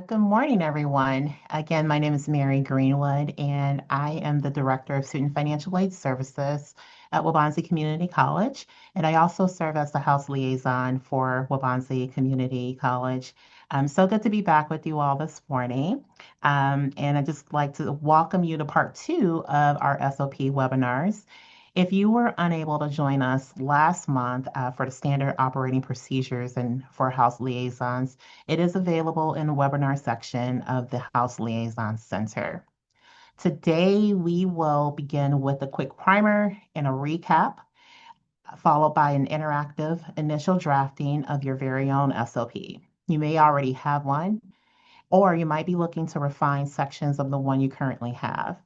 Good morning, everyone. Again, my name is Mary Greenwood, and I am the Director of Student Financial Aid Services at Waubonsee Community College. And I also serve as the House Liaison for Waubonsee Community College. So good to be back with you all this morning. And I'd just like to welcome you to part two of our SOP webinars. If you were unable to join us last month for the standard operating procedures and for House Liaisons, it is available in the webinar section of the House Liaison Center. Today, we will begin with a quick primer and a recap, followed by an interactive initial drafting of your very own SOP. You may already have one, or you might be looking to refine sections of the one you currently have.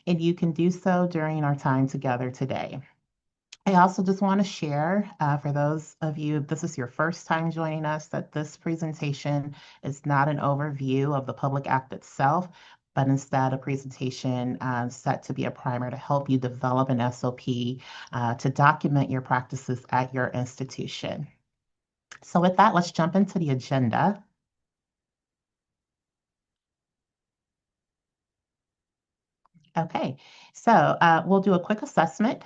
And you can do so during our time together today. I also just want to share for those of you, if this is your first time joining us, that this presentation is not an overview of the Public Act itself, but instead a presentation set to be a primer to help you develop an SOP to document your practices at your institution. So with that, let's jump into the agenda. Okay, so we'll do a quick assessment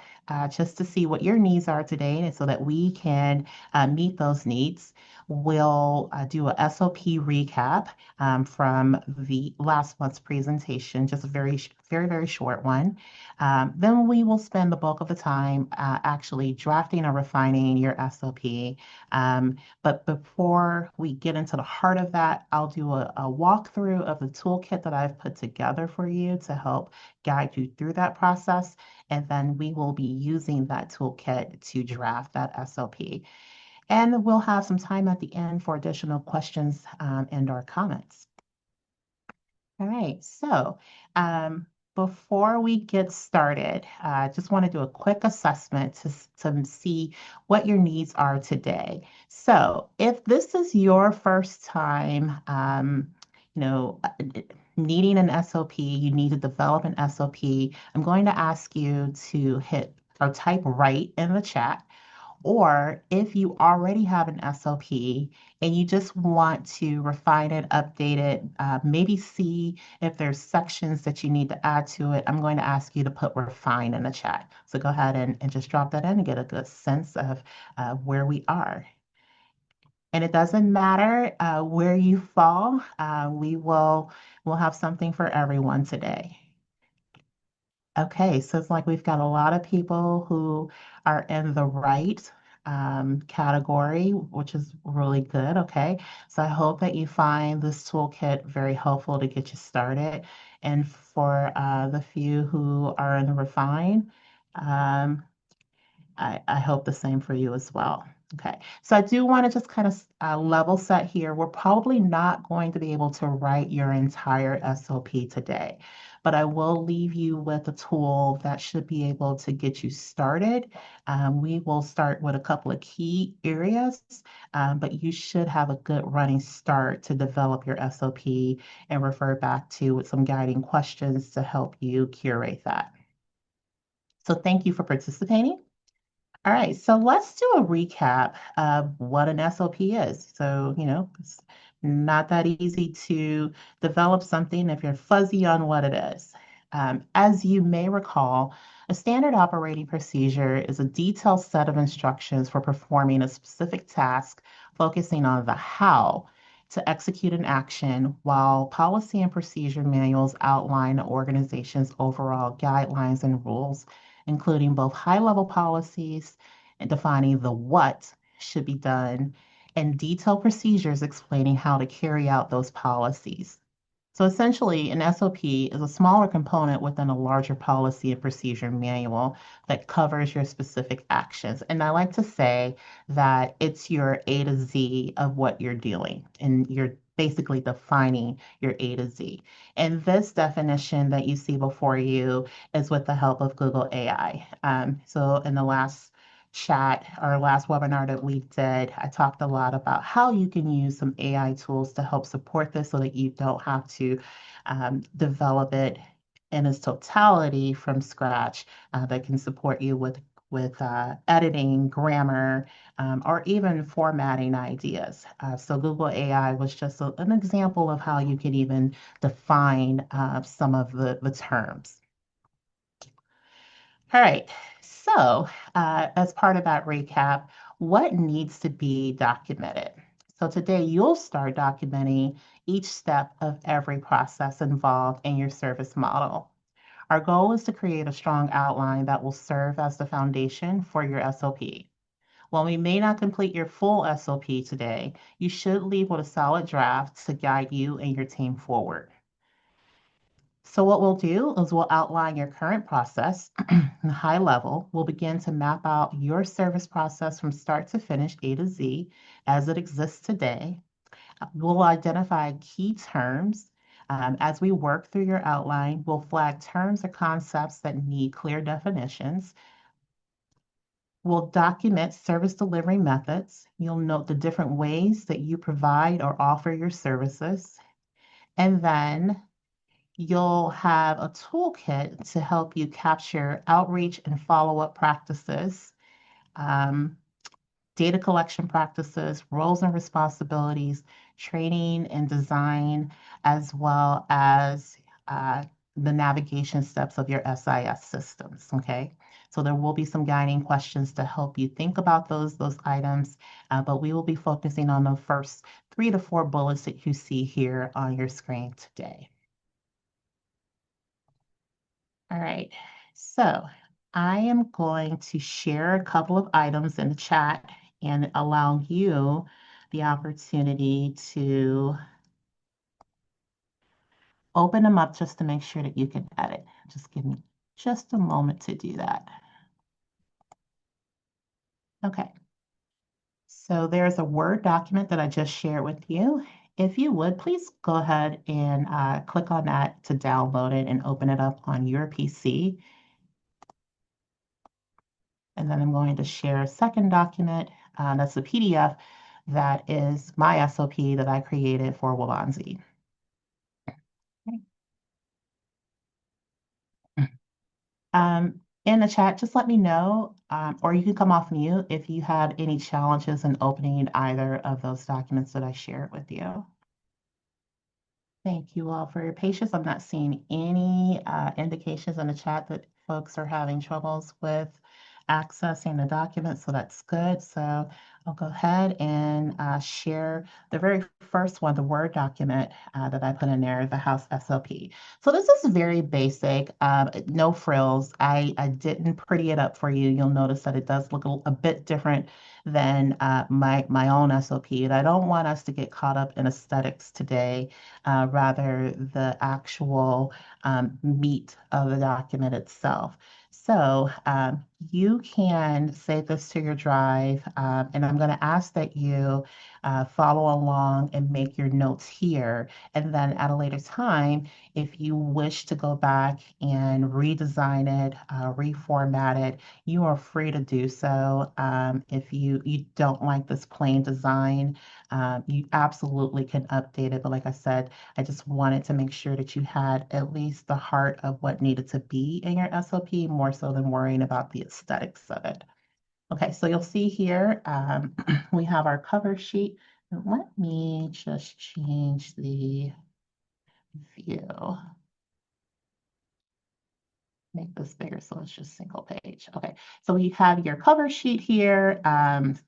just to see what your needs are today and so that we can meet those needs. We'll do a SOP recap from the last month's presentation, just a very short one. Then we will spend the bulk of the time actually drafting or refining your SOP. But before we get into the heart of that, I'll do a walkthrough of the toolkit that I've put together for you to help guide you through that process, and then we will be using that toolkit to draft that SOP. And we'll have some time at the end for additional questions and/or comments. All right, so before we get started, I just want to do a quick assessment to see what your needs are today. So if this is your first time, needing an SOP, you need to develop an SOP, I'm going to ask you to hit or type right in the chat. Or if you already have an SOP and you just want to refine it, update it, maybe see if there's sections that you need to add to it, I'm going to ask you to put refine in the chat. So go ahead and just drop that in and get a good sense of where we are. And it doesn't matter where you fall, we'll have something for everyone today. Okay, so it's like we've got a lot of people who are in the right category, which is really good. Okay, so I hope that you find this toolkit very helpful to get you started. And for the few who are in the refine, um, I hope the same for you as well. Okay, so I do want to just kind of level set here. We're probably not going to be able to write your entire SOP today, but I will leave you with a tool that should be able to get you started. We will start with a couple of key areas, but you should have a good running start to develop your SOP and refer back to with some guiding questions to help you curate that. So thank you for participating. All right, so let's do a recap of what an SOP is. So, it's not that easy to develop something if you're fuzzy on what it is. As you may recall, a standard operating procedure is a detailed set of instructions for performing a specific task, focusing on the how to execute an action, while policy and procedure manuals outline the organization's overall guidelines and rules, including both high-level policies and defining the what should be done and detailed procedures explaining how to carry out those policies. So essentially, an SOP is a smaller component within a larger policy and procedure manual that covers your specific actions. And I like to say that it's your A to Z of what you're doing, and you're basically defining your A to Z. And this definition that you see before you is with the help of Google AI. So in the last chat or last webinar that we did, I talked a lot about how you can use some AI tools to help support this so that you don't have to develop it in its totality from scratch that can support you with with editing, grammar, or even formatting ideas. So Google AI was just an example of how you can even define some of the terms. All right. So, as part of that recap, what needs to be documented? So, today you'll start documenting each step of every process involved in your service model. Our goal is to create a strong outline that will serve as the foundation for your SOP. While we may not complete your full SOP today, you should leave with a solid draft to guide you and your team forward. So what we'll do is we'll outline your current process in high level. We'll begin to map out your service process from start to finish, A to Z, as it exists today. We'll identify key terms. As we work through your outline, we'll flag terms or concepts that need clear definitions. We'll document service delivery methods. You'll note the different ways that you provide or offer your services. And then you'll have a toolkit to help you capture outreach and follow-up practices, um, data collection practices, roles and responsibilities, training and design, as well as the navigation steps of your SIS systems, okay? So there will be some guiding questions to help you think about those items, but we will be focusing on the first 3 to 4 bullets that you see here on your screen today. All right, so I am going to share a couple of items in the chat and allow you the opportunity to open them up just to make sure that you can edit. Just give me just a moment to do that. Okay, so there's a Word document that I just shared with you. If you would, please go ahead and click on that to download it and open it up on your PC. And then I'm going to share a second document. That's a PDF that is my SOP that I created for Wabanzi. In the chat, just let me know, or you can come off mute if you had any challenges in opening either of those documents that I shared with you. Thank you all for your patience. I'm not seeing any indications in the chat that folks are having troubles with accessing the document, so that's good. So I'll go ahead and share the very first one, the Word document that I put in there, the House SOP. So this is very basic, no frills. I didn't pretty it up for you. You'll notice that it does look a bit different than my own SOP. And I don't want us to get caught up in aesthetics today, rather the actual meat of the document itself. So you can save this to your drive, and I'm going to ask that you follow along and make your notes here. And then at a later time, if you wish to go back and redesign it, reformat it, you are free to do so. If you don't like this plain design, you absolutely can update it. But like I said, I just wanted to make sure that you had at least the heart of what needed to be in your SOP, more so than worrying about the aesthetics of it. Okay, so you'll see here, we have our cover sheet. Let me just change the view. Make this bigger so it's just single page. Okay, so we have your cover sheet here,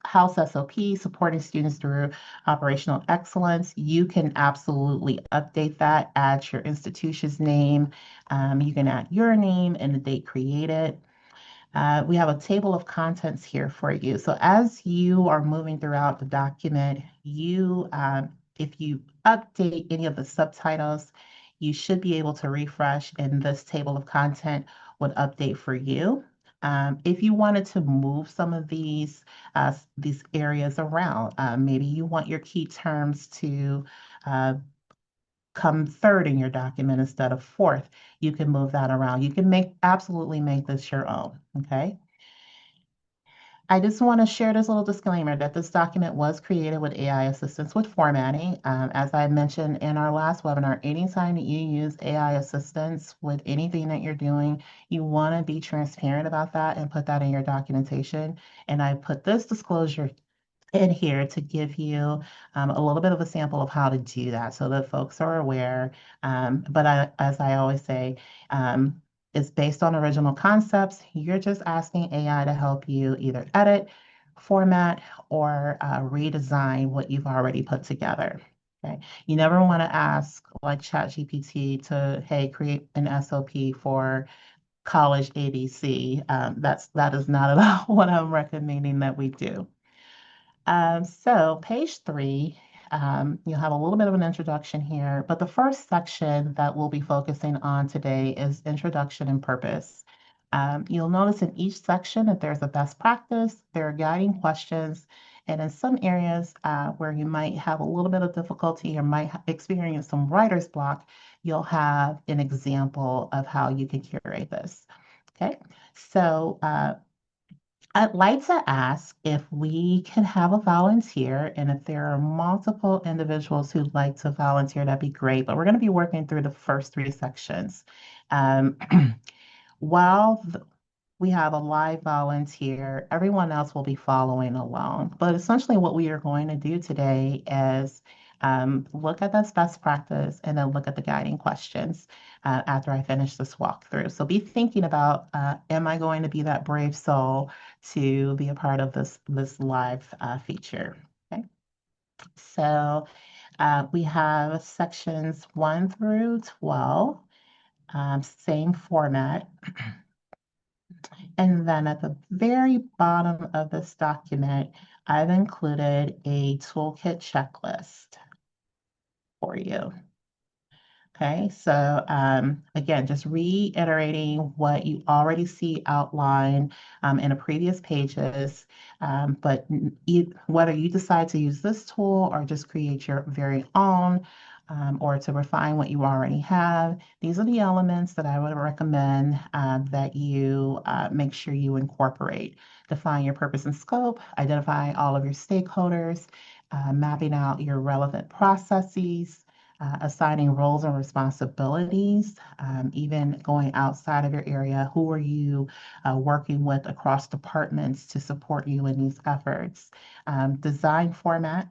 House SOP, supporting students through operational excellence. You can absolutely update that, add your institution's name. You can add your name and the date created. We have a table of contents here for you. So as you are moving throughout the document, if you update any of the subtitles, you should be able to refresh, and this table of content would update for you. If you wanted to move some of these areas around, maybe you want your key terms to come third in your document instead of fourth, you can move that around. You can absolutely make this your own, okay? I just want to share this little disclaimer that this document was created with AI assistance with formatting. As I mentioned in our last webinar, anytime that you use AI assistance with anything that you're doing, you want to be transparent about that and put that in your documentation. And I put this disclosure in here to give you a little bit of a sample of how to do that so that folks are aware. As I always say, it's based on original concepts. You're just asking AI to help you either edit, format, or redesign what you've already put together. Okay. You never want to ask like ChatGPT to, hey, create an SOP for college ABC. That is not at all what I'm recommending that we do. So page 3, you'll have a little bit of an introduction here, but the first section that we'll be focusing on today is introduction and purpose. You'll notice in each section that there's a best practice, there are guiding questions, and in some areas where you might have a little bit of difficulty or might experience some writer's block, you'll have an example of how you can curate this. Okay, so I'd like to ask if we can have a volunteer, and if there are multiple individuals who'd like to volunteer, that'd be great. But we're going to be working through the first 3 sections. Um, while we have a live volunteer, everyone else will be following along. But essentially, what we are going to do today is look at this best practice and then look at the guiding questions after I finish this walkthrough. So be thinking about, am I going to be that brave soul to be a part of this live feature? Okay. So we have sections 1 through 12, same format. And then at the very bottom of this document, I've included a toolkit checklist for you. Okay, so again, just reiterating what you already see outlined in the previous pages, but whether you decide to use this tool or just create your very own, or to refine what you already have, these are the elements that I would recommend that you make sure you incorporate. Define your purpose and scope, identify all of your stakeholders, mapping out your relevant processes, assigning roles and responsibilities, even going outside of your area. Who are you working with across departments to support you in these efforts? Design format.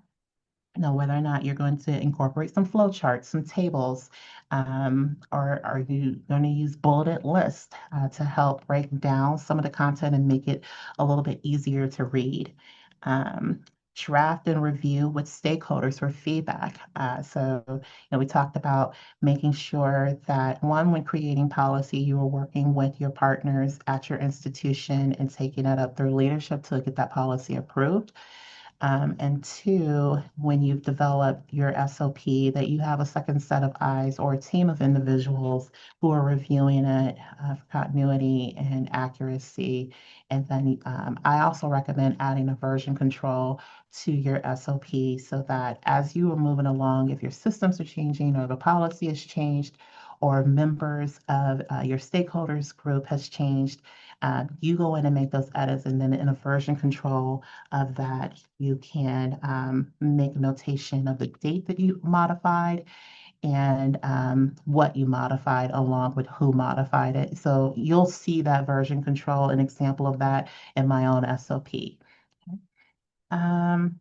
Know whether or not you're going to incorporate some flow charts, some tables, or are you going to use bulleted lists to help break down some of the content and make it a little bit easier to read? Um, Draft and review with stakeholders for feedback. We talked about making sure that one, when creating policy, you are working with your partners at your institution and taking it up through leadership to get that policy approved. And 2, when you've developed your SOP, that you have a second set of eyes or a team of individuals who are reviewing it for continuity and accuracy. And then I also recommend adding a version control to your SOP so that as you are moving along, if your systems are changing or the policy has changed, or members of your stakeholders group has changed, you go in and make those edits, and then in a version control of that, you can make notation of the date that you modified and what you modified along with who modified it. So you'll see that version control, an example of that in my own SOP. Um,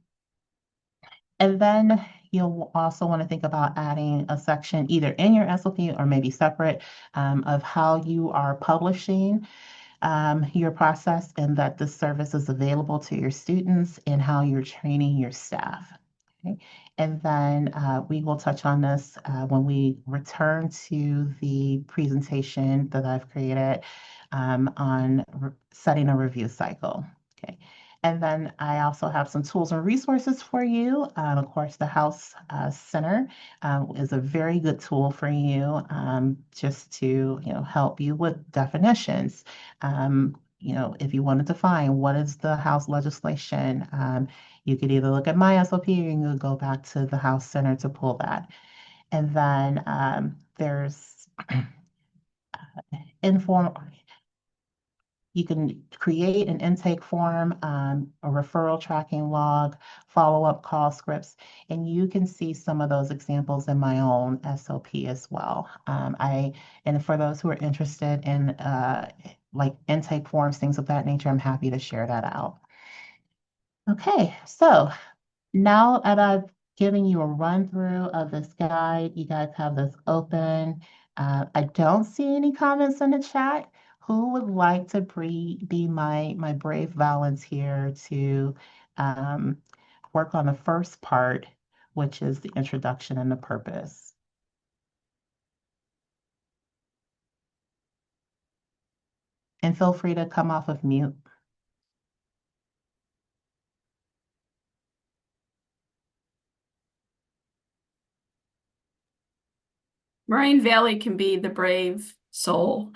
and then you'll also want to think about adding a section either in your SOP or maybe separate of how you are publishing your process and that this service is available to your students and how you're training your staff. Okay. And then we will touch on this when we return to the presentation that I've created on setting a review cycle. Okay. And then I also have some tools and resources for you. Of course, the House Center is a very good tool for you just to help you with definitions. If you wanted to find what is the House legislation, you could either look at my SOP or you can go back to the House Center to pull that. And then there's informal You can create an intake form, a referral tracking log, follow-up call scripts, and you can see some of those examples in my own SOP as well. And for those who are interested in like intake forms, things of that nature, I'm happy to share that out. Okay, so now that I've given you a run through of this guide, you guys have this open. I don't see any comments in the chat. Who would like to be my brave volunteer to um, work on the first part, which is the introduction and the purpose? And feel free to come off of mute. Moraine Valley can be the brave soul.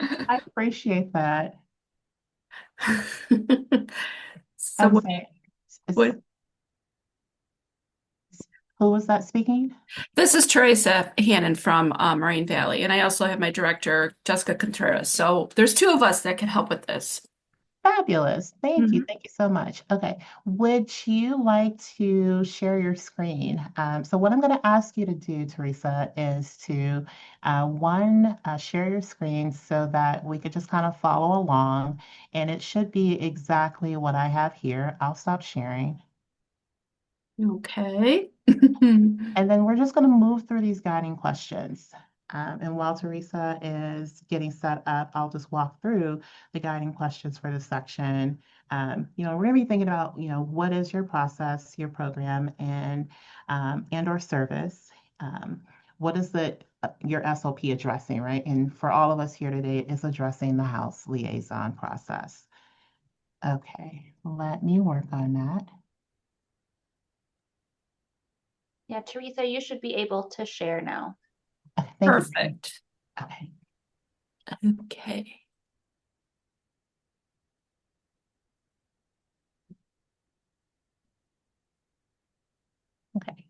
I appreciate that. So I'm what, sorry. what Who was that speaking? this is Teresa Hannon from Moraine Valley, and I also have my director, Jessica Contreras. So there's two of us that can help with this. Fabulous. Thank you. Mhm. Thank you so much. Okay. Would you like to share your screen? So what I'm going to ask you to do, Teresa, is to share your screen so that we could just kind of follow along. And it should be exactly what I have here. I'll stop sharing. Okay. And then we're just going to move through these guiding questions. And while Teresa is getting set up, I'll just walk through the guiding questions for this section. We're going to be thinking about, what is your process, your program, and or service? What is your SOP addressing, right? And for all of us here today, it's addressing the house liaison process. Okay, let me work on that. Yeah, Teresa, you should be able to share now. Thank you. Perfect. Okay. Okay. Okay.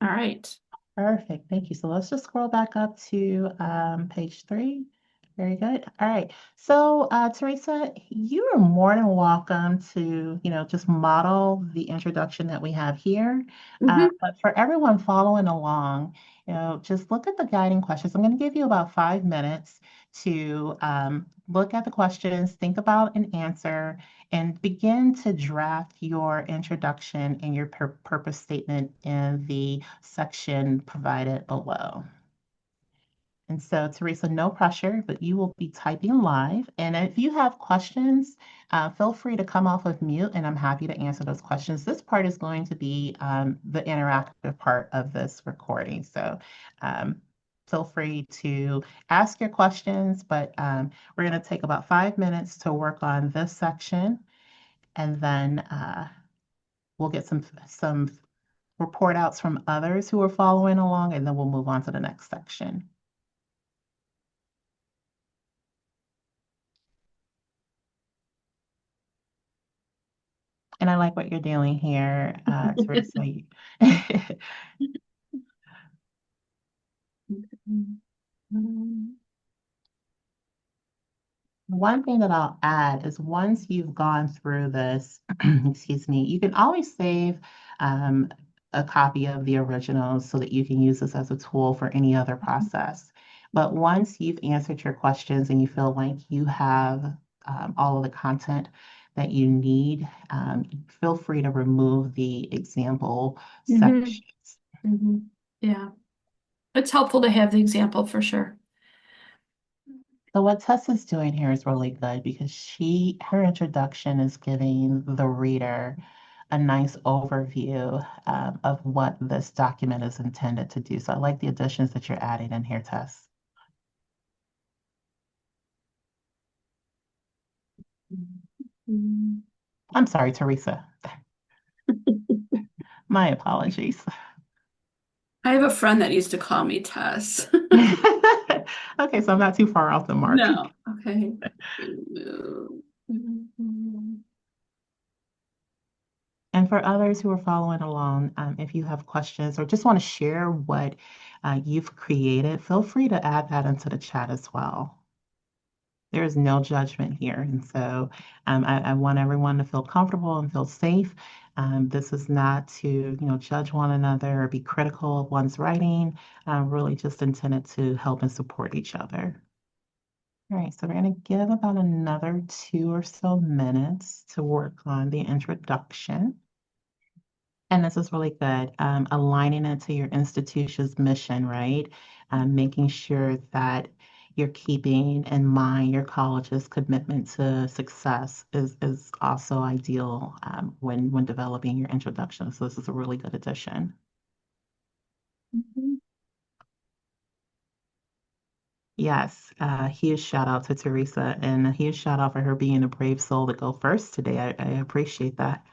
All right. Perfect. Thank you. So let's just scroll back up to page 3. Very good. All right. So, Teresa, you are more than welcome to, just model the introduction that we have here. Mhm. But for everyone following along, just look at the guiding questions. I'm going to give you about 5 minutes to look at the questions, think about an answer, and begin to draft your introduction and your purpose statement in the section provided below. And so, Teresa, no pressure, but you will be typing live. And if you have questions, feel free to come off of mute, and I'm happy to answer those questions. This part is going to be the interactive part of this recording. So um, feel free to ask your questions, but we're going to take about 5 minutes to work on this section, and then we'll get some report outs from others who are following along, and then we'll move on to the next section. And I like what you're doing here, Teresa. One thing that I'll add is once you've gone through this, excuse me, you can always save um, a copy of the original so that you can use this as a tool for any other process. But once you've answered your questions and you feel like you have all of the content that you need, feel free to remove the example Mhm. sections. Mhm. Yeah. It's helpful to have the example for sure. So what Tessa's doing here is really good because her introduction is giving the reader a nice overview of what this document is intended to do. So I like the additions that you're adding in here, Tess. Mhm. I'm sorry, Teresa. My apologies. I have a friend that used to call me Tess. Okay, so I'm not too far off the mark. No. Okay. And for others who are following along, if you have questions or just want to share what you've created, feel free to add that into the chat as well. there's no judgment here. And so I want everyone to feel comfortable and feel safe. This is not to, judge one another or be critical of one's writing, really just intended to help and support each other. All right, so we're going to give about another 2 or so minutes to work on the introduction. And this is really good. Aligning it to your institution's mission, right? Making sure that you're keeping in mind your college's commitment to success is also ideal when developing your introduction. So this is a really good addition. Mhm. Yes, huge shout out to Teresa and a huge shout out for her being a brave soul to go first today. I appreciate that.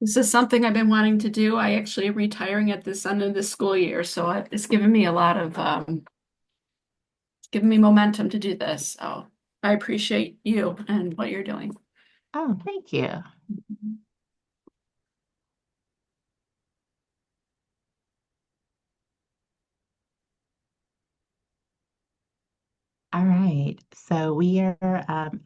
This is something I've been wanting to do. I actually am retiring at this end of the school year, so it's given me a lot of it's given me momentum to do this. So I appreciate you and what you're doing. Oh, thank you. All right, so we are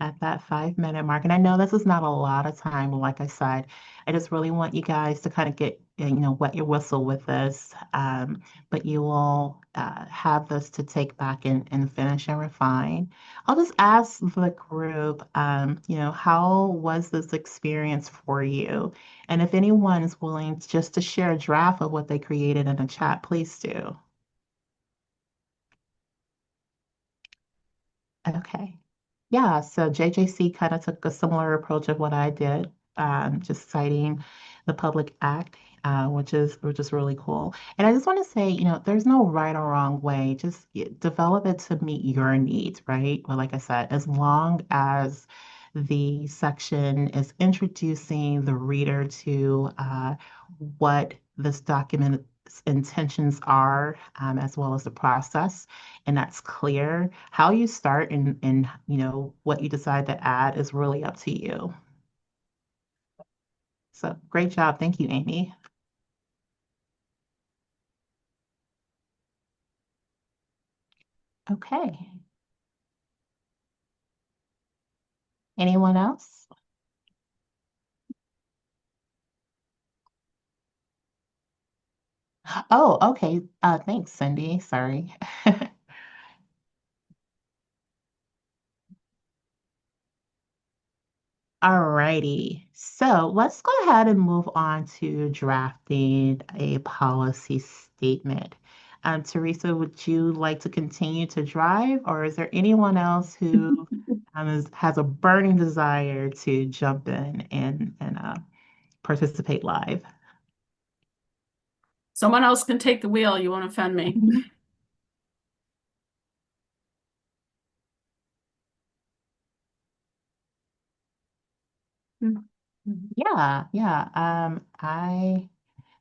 at that 5 minute mark, and I know this is not a lot of time. Like I said, I just really want you guys to kind of get, wet your whistle with this, but you will have this to take back and finish and refine. I'll just ask the group, how was this experience for you? And if anyone is willing just to share a draft of what they created in the chat, please do. Okay. Yeah, so JJC kind of took a similar approach of what I did, just citing the Public Act, which is really cool. And I just want to say, there's no right or wrong way. Just develop it to meet your needs, right? But like I said, as long as the section is introducing the reader to what this document's intentions are, as well as the process, and that's clear. How you start and what you decide to add is really up to you. So great job. Thank you, Amy. Okay. Anyone else? Oh, okay. Thanks, Cindy. Sorry. Alrighty. So let's go ahead and move on to drafting a policy statement. Teresa, would you like to continue to drive, or is there anyone else who has a burning desire to jump in and participate live? Someone else can take the wheel. You won't offend me. Yeah, yeah.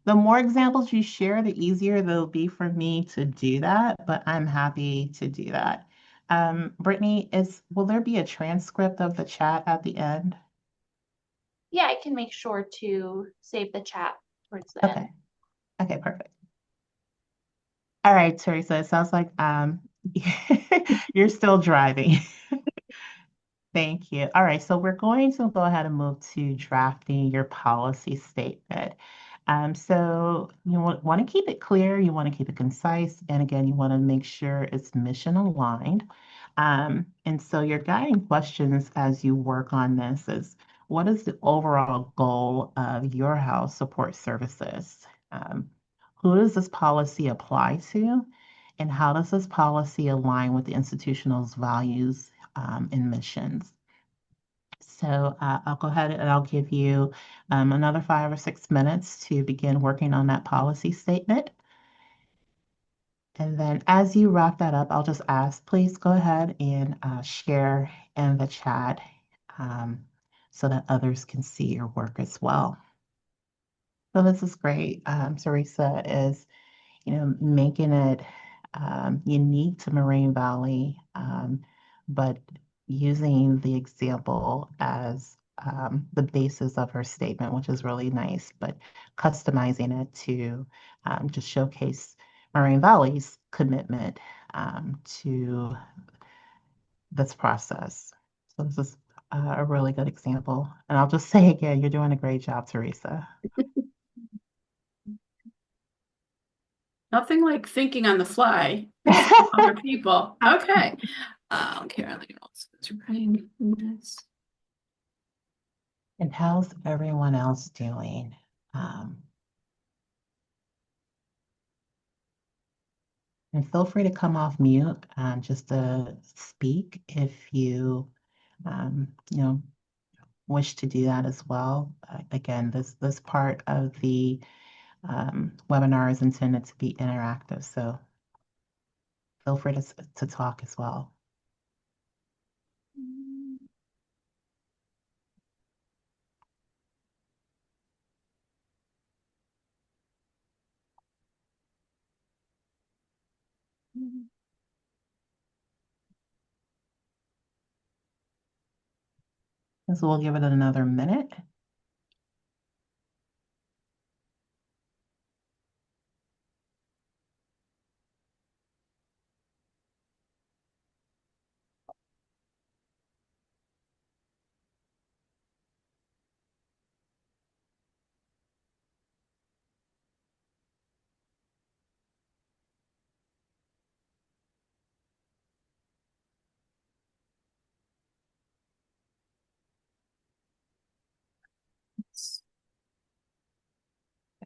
The more examples you share, the easier they'll be for me to do that, but I'm happy to do that. Brittany, will there be a transcript of the chat at the end? Yeah, I can make sure to save the chat towards the Okay. end. Okay, perfect. All right, Teresa, it sounds like you're still driving. Thank you. All right, so we're going to go ahead and move to drafting your policy statement. So you want to keep it clear, you want to keep it concise, and again, you want to make sure it's mission aligned. And so your guiding questions as you work on this is, what is the overall goal of your house support services? Who does this policy apply to? And how does this policy align with the institutional's values and missions? So I'll go ahead and I'll give you another 5 or 6 minutes to begin working on that policy statement. And then as you wrap that up, I'll just ask, please go ahead and share in the chat um, so that others can see your work as well. So this is great. Teresa is making it unique to Moraine Valley, but using the example as the basis of her statement, which is really nice, but customizing it to just showcase Moraine Valley's commitment to this process. So this is a really good example. And I'll just say again, you're doing a great job, Teresa. Nothing like thinking on the fly in front of other people. Okay. Carolyn else is writing this. And how's everyone else doing? Um, and feel free to come off mute just to speak if you know, wish to do that as well. Again, this part of the webinar is intended to be interactive, so feel free to talk as well. So we'll give it another minute.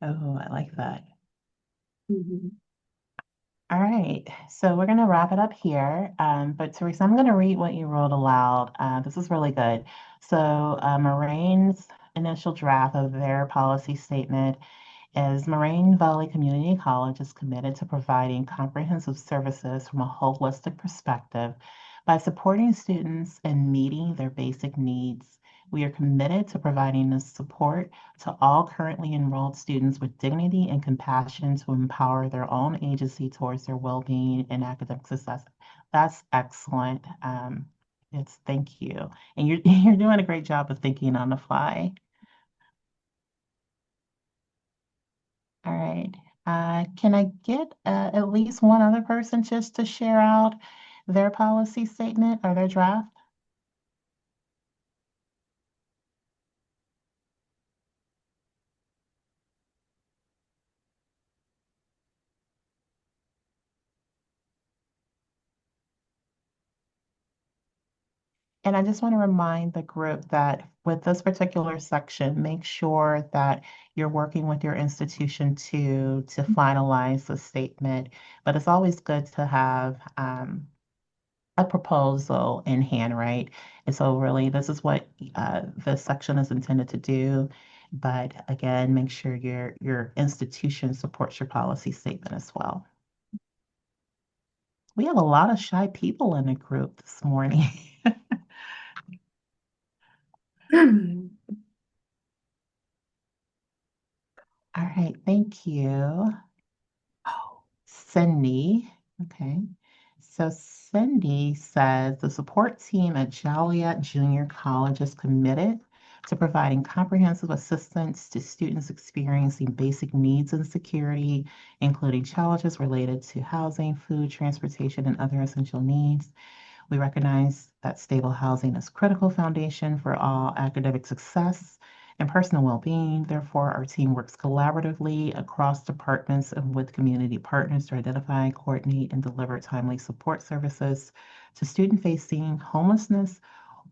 Oh, I like that. Mhm. All right, so we're going to wrap it up here. But Teresa, I'm going to read what you wrote aloud. This is really good. So, Moraine's initial draft of their policy statement is Moraine Valley Community College is committed to providing comprehensive services from a holistic perspective by supporting students and meeting their basic needs. We are committed to providing this support to all currently enrolled students with dignity and compassion to empower their own agency towards their well-being and academic success. That's excellent. It's thank you. And you're you're doing a great job of thinking on the fly. All right. Can I get at least one other person just to share out their policy statement or their draft? And I just want to remind the group that with this particular section, make sure that you're working with your institution to finalize the statement. But it's always good to have a proposal in hand, right? And so really, this is what this section is intended to do. But again, make sure your institution supports your policy statement as well. We have a lot of shy people in the group this morning. All right, thank you. Oh, Cindy. Okay. So Cindy says the support team at Joliet Junior College is committed to providing comprehensive assistance to students experiencing basic needs and security, including challenges related to housing, food, transportation, and other essential needs. We recognize that stable housing is critical foundation for all academic success and personal well-being. Therefore, our team works collaboratively across departments and with community partners to identify, coordinate, and deliver timely support services to student-facing homelessness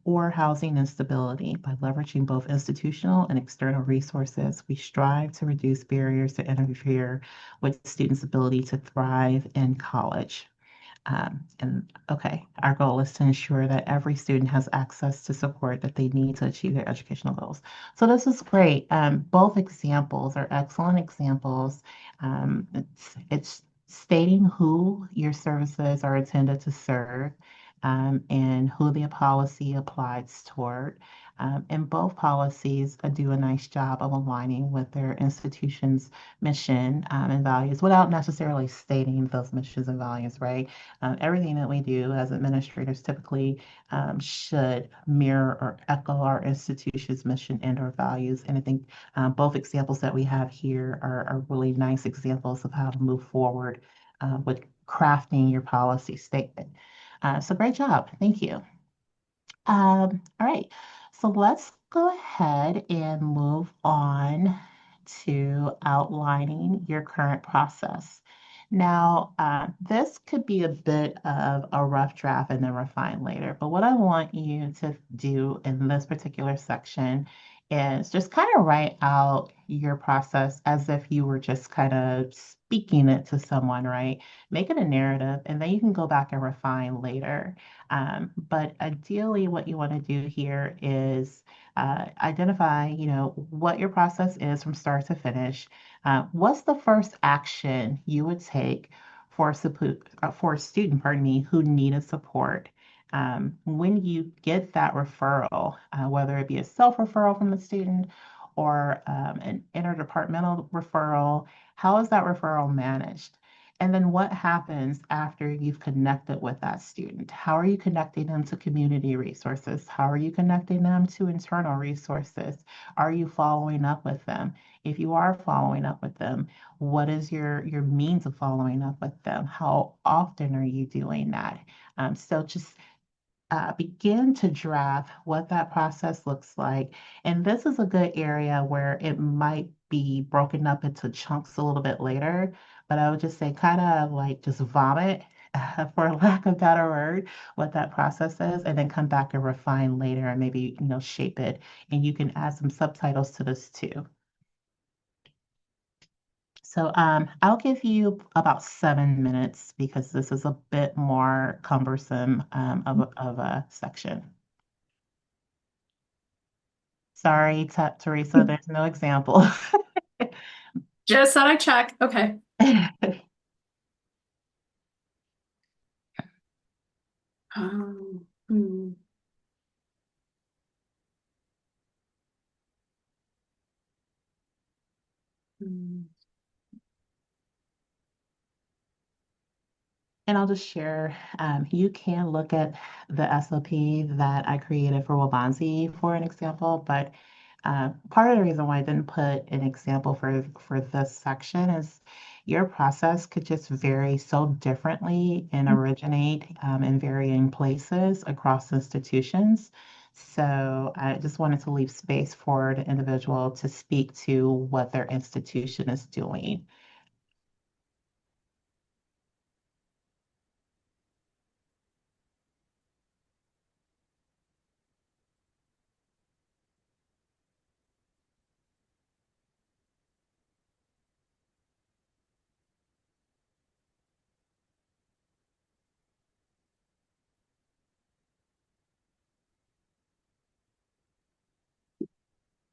or housing instability. By leveraging both institutional and external resources, we strive to reduce barriers to interfere with students' ability to thrive in college. And okay, our goal is to ensure that every student has access to support that they need to achieve their educational goals. So this is great. Both examples are excellent examples. It's stating who your services are intended to serve, and who the policy applies toward. And both policies do a nice job of aligning with their institution's mission and values without necessarily stating those missions and values, right? Everything that we do as administrators typically should mirror or echo our institution's mission and our values. And I think both examples that we have here are really nice examples of how to move forward with crafting your policy statement. So great job. Thank you. All right, so let's go ahead and move on to outlining your current process. Now, this could be a bit of a rough draft and then refine later, but what I want you to do in this particular section is just kind of write out your process as if you were just kind of speaking it to someone, right? Make it a narrative, and then you can go back and refine later. But ideally, what you want to do here is identify, what your process is from start to finish. What's the first action you would take for a student, pardon me, who needed support? When you get that referral, whether it be a self-referral from the student or an interdepartmental referral, how is that referral managed? And then what happens after you've connected with that student? How are you connecting them to community resources? How are you connecting them to internal resources? Are you following up with them? If you are following up with them, what is your means of following up with them? How often are you doing that? So just begin to draft what that process looks like. And this is a good area where it might be broken up into chunks a little bit later, but I would just say kind of like just vomit, for lack of a better word, what that process is, and then come back and refine later and maybe, shape it. And you can add some subtitles to this too. So I'll give you about 7 minutes because this is a bit more cumbersome of a section. Sorry, Teresa, there's no example. Just thought I'd check. Okay. Hmm. Hmm. And I'll just share, you can look at the SOP that I created for Wabanzi for an example, but part of the reason why I didn't put an example for this section is your process could just vary so differently and originate in varying places across institutions. So I just wanted to leave space for the individual to speak to what their institution is doing.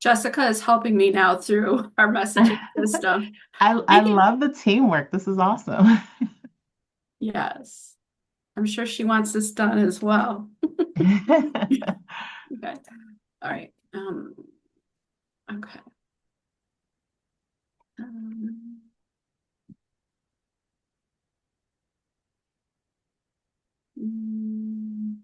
Jessica is helping me now through our messaging system. I Thank you. love the teamwork. This is awesome. Yes. I'm sure she wants this done as well. Okay. All right. Okay. Um, mm,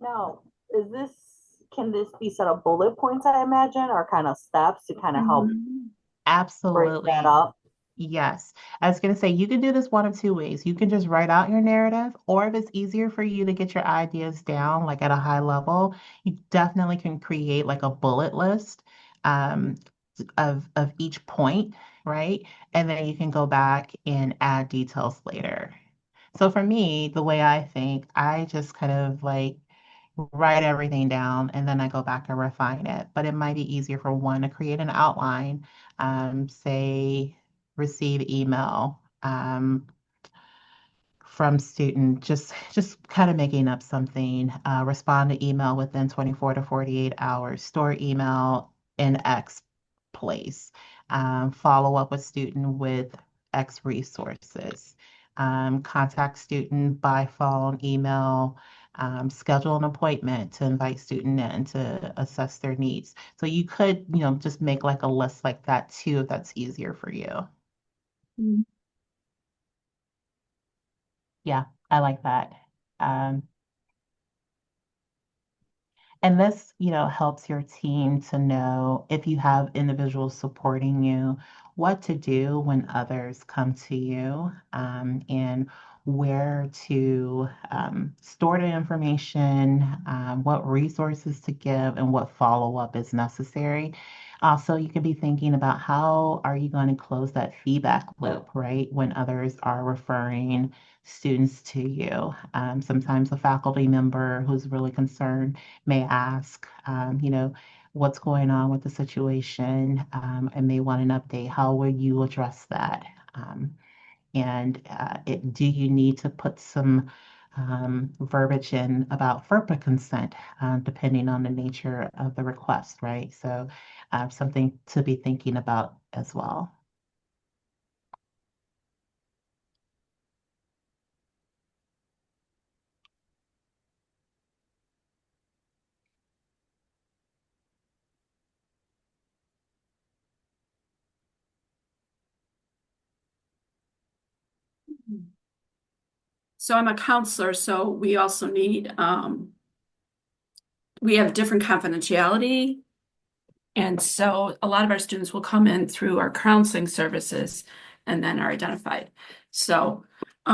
Now, can this be set of bullet points, I imagine, or kind of steps to kind of help break that Absolutely. up? Yes. I was going to say you can do this one of two ways. You can just write out your narrative, or if it's easier for you to get your ideas down, like at a high level, you definitely can create like a bullet list um, of each point, right? And then you can go back and add details later. So for me, the way I think, I just kind of like write everything down and then I go back and refine it. But it might be easier for one to create an outline, say receive email from student, just kind of making up something, respond to email within 24 to 48 hours, store email in X place, follow up with student with X resources, contact student by phone, email, schedule an appointment to invite student in to assess their needs. So you could, just make like a list like that too, if that's easier for you. mm, Yeah, I like that. Um, And this, helps your team to know if you have individuals supporting you, what to do when others come to you, and where to store the information, what resources to give, and what follow-up is necessary. Also, you could be thinking about how are you going to close that feedback loop, right? When others are referring students to you. Sometimes a faculty member who's really concerned may ask, what's going on with the situation, and they want an update. How will you address that? And do you need to put some verbiage in about FERPA consent, depending on the nature of the request, right? So something to be thinking about as well. So I'm a counselor, so we also need, we have different confidentiality. And so a lot of our students will come in through our counseling services and then are identified. So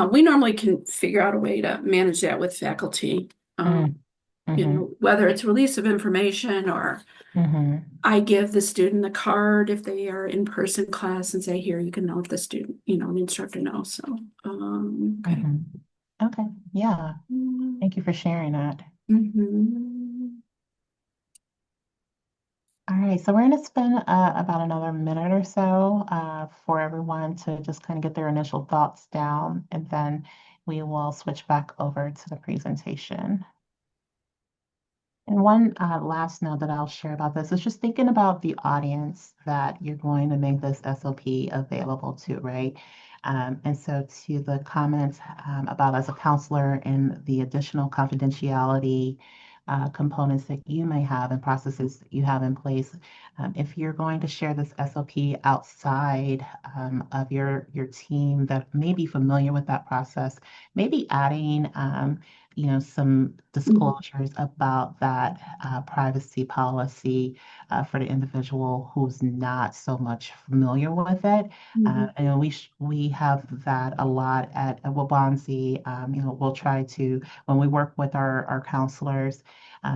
we normally can figure out a way to manage that with faculty. Whether it's release of information or I give the student the card if they are in person class and say, here, you can let the student, the instructor know. So, okay. Okay, yeah. Thank you for sharing that. All right, so we're going to spend about another minute or so for everyone to just kind of get their initial thoughts down, and then we will switch back over to the presentation. And one last note that I'll share about this is just thinking about the audience that you're going to make this SOP available to, right? And so to the comments about as a counselor and the additional confidentiality components that you may have and processes that you have in place, if you're going to share this SOP outside of your team that may be familiar with that process, maybe adding some disclosures about that privacy policy for the individual who's not so much familiar with it. And we have that a lot at Wabanzi. We'll try to, when we work with our counselors,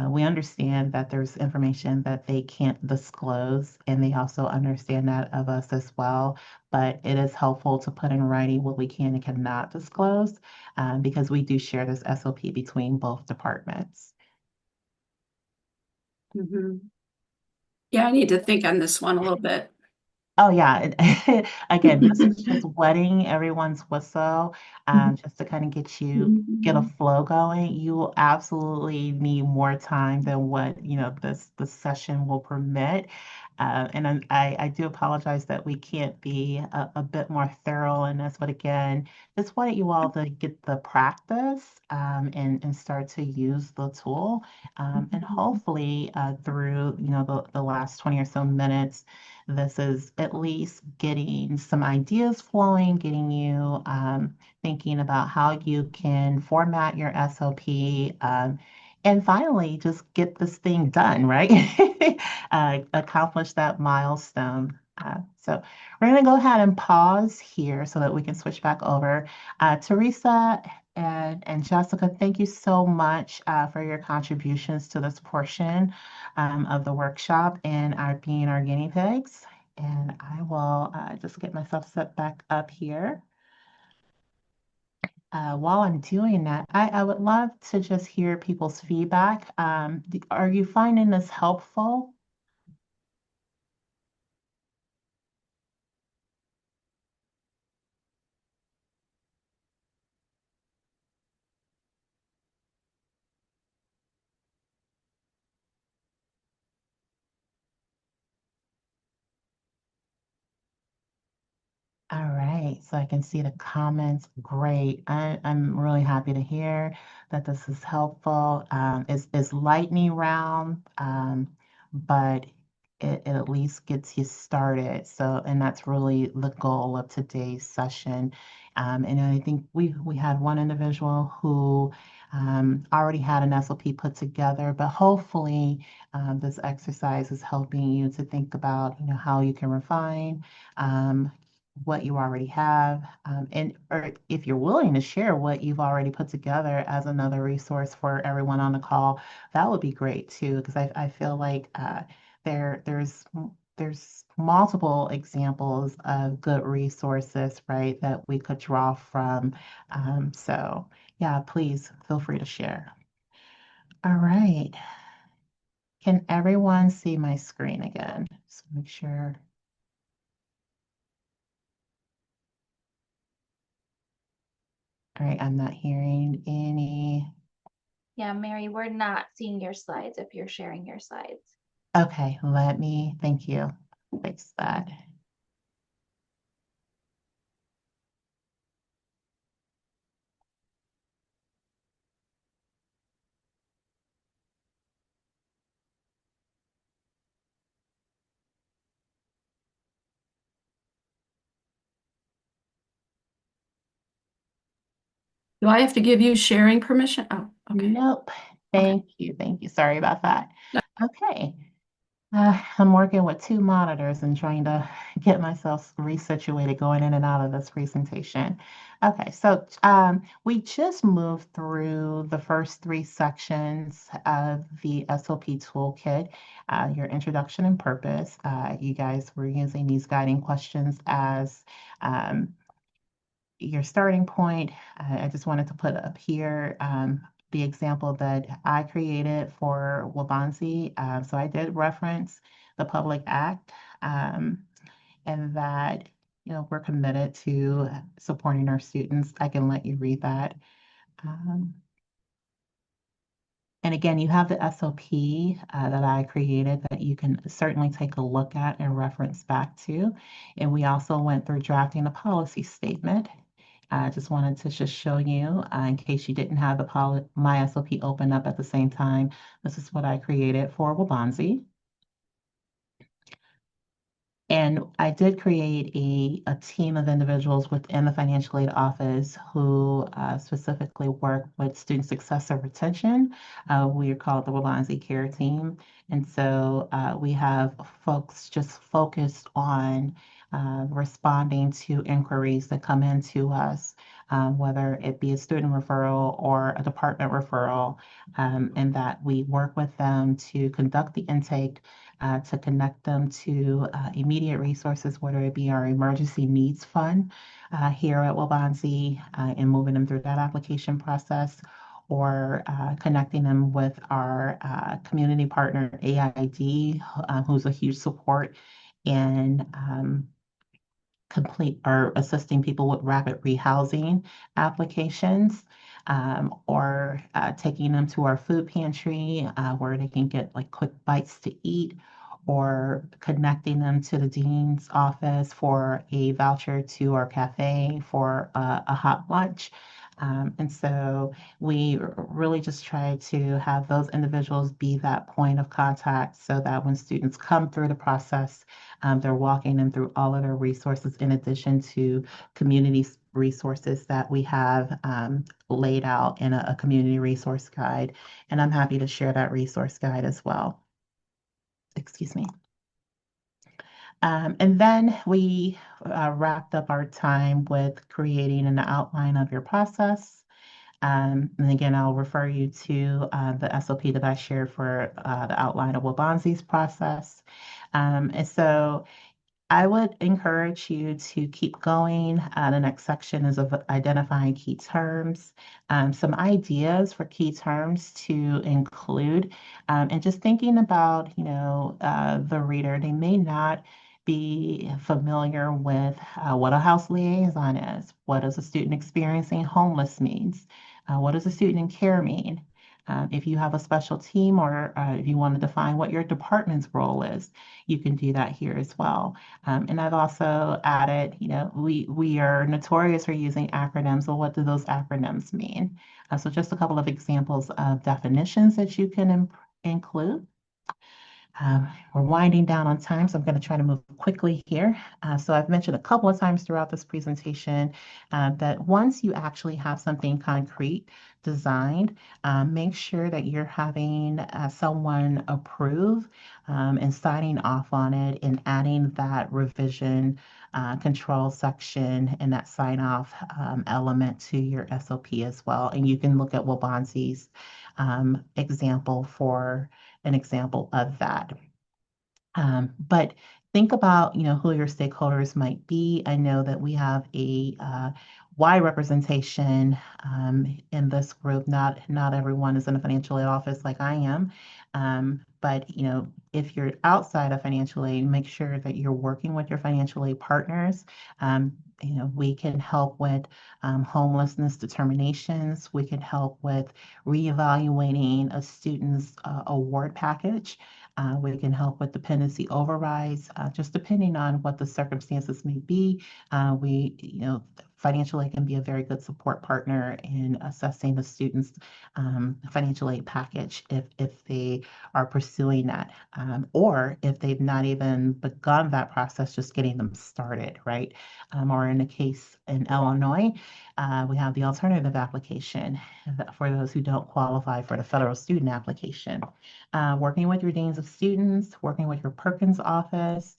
we understand that there's information that they can't disclose, and they also understand that of us as well. But it is helpful to put in writing what we can and cannot disclose, because we do share this SOP between both departments. Yeah, I need to think on this one a little bit. Oh yeah. Again, this is just wetting everyone's whistle, just to kind of get a flow going. You will absolutely need more time than what, this session will permit. And I do apologize that we can't be a bit more thorough in this, but again, just wanted you all to get the practice, and start to use the tool. And hopefully through, the last 20 or so minutes, this is at least getting some ideas flowing, getting you thinking about how you can format your SOP, and finally just get this thing done, right? Accomplish that milestone. So we're going to go ahead and pause here so that we can switch back over. Teresa and Jessica, thank you so much for your contributions to this portion of the workshop and being our guinea pigs. And I will just get myself set back up here. While I'm doing that, I would love to just hear people's feedback. Are you finding this helpful? All right, so I can see the comments. Great. I'm really happy to hear that this is helpful. It's lightning round, but it at least gets you started. So, and that's really the goal of today's session. And I think we had one individual who already had an SOP put together, but hopefully this exercise is helping you to think about, how you can refine what you already have, and or if you're willing to share what you've already put together as another resource for everyone on the call, that would be great too, because I feel like there's multiple examples of good resources, right, that we could draw from. So yeah, please feel free to share. All right. Can everyone see my screen again? Just make sure. All right, I'm not hearing any. Yeah, Mary, we're not seeing your slides if you're sharing your slides. Okay, thank you. Fix that. Do I have to give you sharing permission? Oh, okay. Nope. Thank you. Thank you. Sorry about that. Okay. I'm working with two monitors and trying to get myself resituated going in and out of this presentation. Okay, so we just moved through the first three sections of the SOP toolkit, your introduction and purpose. You guys were using these guiding questions as your starting point. I just wanted to put up here the example that I created for Wabansi. So I did reference the Public Act, and that we're committed to supporting our students. I can let you read that. Um, and again, you have the SOP that I created that you can certainly take a look at and reference back to. And we also went through drafting a policy statement. I just wanted to just show you, in case you didn't have my SOP open up at the same time, this is what I created for Wabansi. And I did create a team of individuals within the financial aid office who specifically work with student success and retention. We are called the Wabansi Care Team. And so we have folks just focused on responding to inquiries that come into us, whether it be a student referral or a department referral, and that we work with them to conduct the intake, to connect them to immediate resources, whether it be our emergency needs fund here at Wabansi, and moving them through that application process, or connecting them with our community partner AID, who's a huge support in complete or assisting people with rapid rehousing applications, or taking them to our food pantry where they can get like quick bites to eat, or connecting them to the dean's office for a voucher to our cafe for a hot lunch. And so we really just try to have those individuals be that point of contact so that when students come through the process, they're walking them through all of their resources in addition to community resources that we have laid out in a community resource guide. And I'm happy to share that resource guide as well. Excuse me. And then we wrapped up our time with creating an outline of your process. And again, I'll refer you to the SOP that I shared for the outline of Wabansi's process. And so I would encourage you to keep going. The next section is of identifying key terms, some ideas for key terms to include, and just thinking about, the reader. They may not be familiar with what a house liaison is. What does a student experiencing homeless means? What does a student in care mean? If you have a special team, or if you want to define what your department's role is, you can do that here as well. And I've also added, we are notorious for using acronyms. So what do those acronyms mean? So just a couple of examples of definitions that you can include. We're winding down on time, so I'm going to try to move quickly here. So I've mentioned a couple of times throughout this presentation that once you actually have something concrete designed, make sure that you're having someone approve and signing off on it and adding that revision control section and that sign off element to your SOP as well. And you can look at Wabansi's example for an example of that. But think about, who your stakeholders might be. I know that we have a wide representation in this group. Not everyone is in a financial aid office like I am. But if you're outside of financial aid, make sure that you're working with your financial aid partners. We can help with homelessness determinations. We can help with reevaluating a student's award package. We can help with dependency overrides, just depending on what the circumstances may be. Financial aid can be a very good support partner in assessing the student's financial aid package if they are pursuing that, or if they've not even begun that process, just getting them started, right? Or in the case in Illinois, we have the alternative application for those who don't qualify for the federal student application. Working with your deans of students, working with your Perkins office,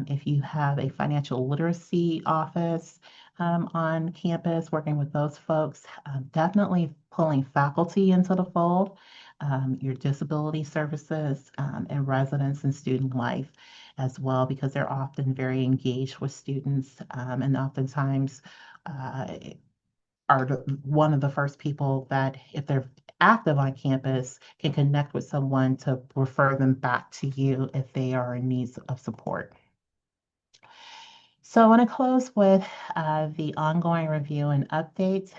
if you have a financial literacy office on campus, working with those folks, definitely pulling faculty into the fold, your disability services, and residents and student life as well, because they're often very engaged with students and oftentimes are one of the first people that, if they're active on campus, can connect with someone to refer them back to you if they are in need of support. So I want to close with the ongoing review and updates.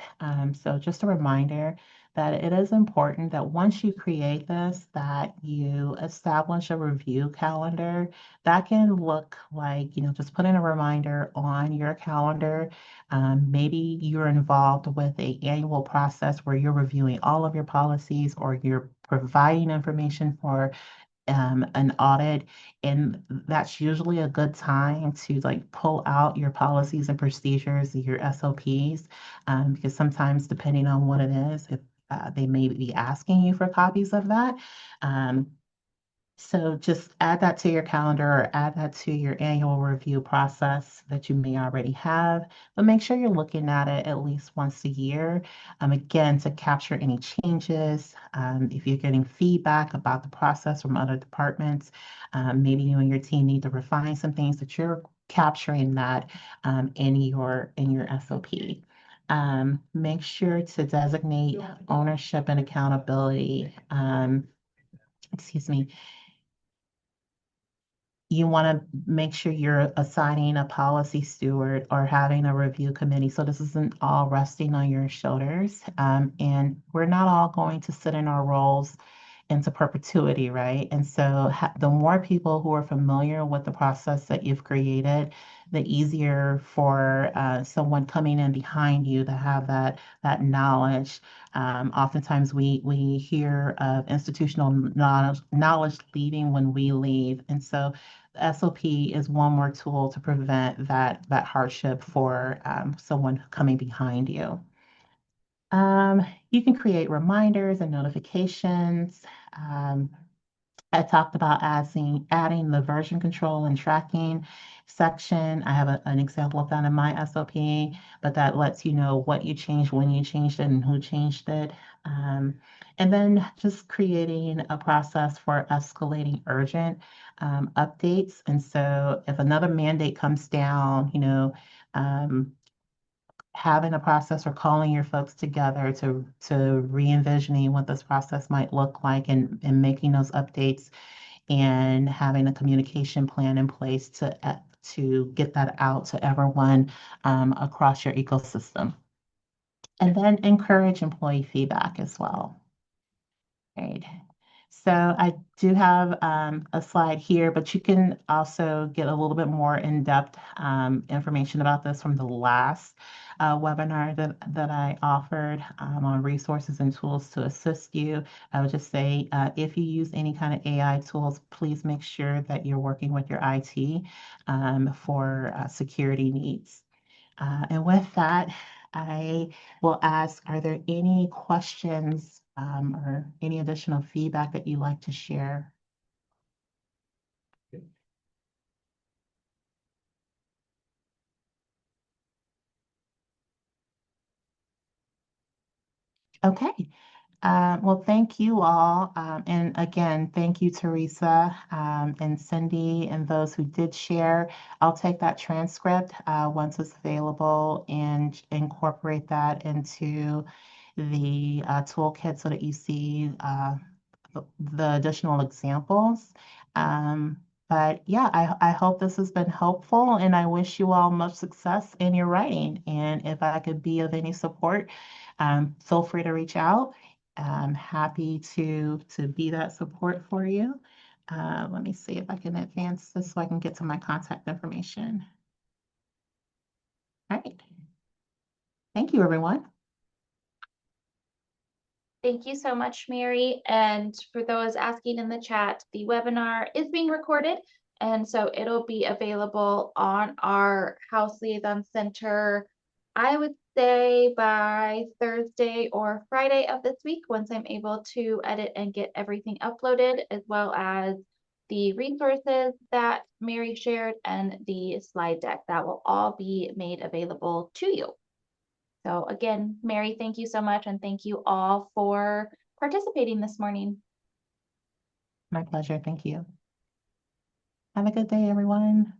So just a reminder that it is important that once you create this, that you establish a review calendar. That can look like, just putting a reminder on your calendar. Maybe you're involved with an annual process where you're reviewing all of your policies, or you're providing information for an audit, and that's usually a good time to pull out your policies and procedures, your SOPs, because sometimes, depending on what it is, if they may be asking you for copies of that. So just add that to your calendar, or add that to your annual review process that you may already have, but make sure you're looking at it at least once a year, again, to capture any changes. If you're getting feedback about the process from other departments, maybe you and your team need to refine some things, that you're capturing that in your SOP. Make sure to designate ownership and accountability. Excuse me. You want to make sure you're assigning a policy steward or having a review committee. So this isn't all resting on your shoulders. And we're not all going to sit in our roles into perpetuity, right? And so the more people who are familiar with the process that you've created, the easier for someone coming in behind you to have that knowledge. Oftentimes we hear of institutional knowledge leaving when we leave. And so the SOP is one more tool to prevent that hardship for someone coming behind you. You can create reminders and notifications. I talked about adding the version control and tracking section. I have an example of that in my SOP, but that lets you know what you changed, when you changed it, and who changed it. And then just creating a process for escalating urgent updates. And so if another mandate comes down, having a process or calling your folks together to re-envisioning what this process might look like, and making those updates, and having a communication plan in place to get that out to everyone across your ecosystem. And then encourage employee feedback as well. Right. So I do have a slide here, but you can also get a little bit more in-depth information about this from the last webinar that I offered on resources and tools to assist you. I would just say, if you use any kind of AI tools, please make sure that you're working with your IT for security needs. And with that, I will ask, are there any questions or any additional feedback that you'd like to share? Okay. Well, thank you all. And again, thank you, Teresa, and Cindy, and those who did share. I'll take that transcript once it's available and incorporate that into the toolkit so that you see the additional examples. But yeah, I hope this has been helpful, and I wish you all much success in your writing. And if I could be of any support, feel free to reach out. I'm happy to be that support for you. Let me see if I can advance this so I can get to my contact information. All right. Thank you, everyone. Thank you so much, Mary. And for those asking in the chat, the webinar is being recorded, and so it'll be available on our House Liaison Center, I would say by Thursday or Friday of this week, once I'm able to edit and get everything uploaded, as well as the resources that Mary shared and the slide deck that will all be made available to you. So again, Mary, thank you so much, and thank you all for participating this morning. My pleasure. Thank you. Have a good day, everyone.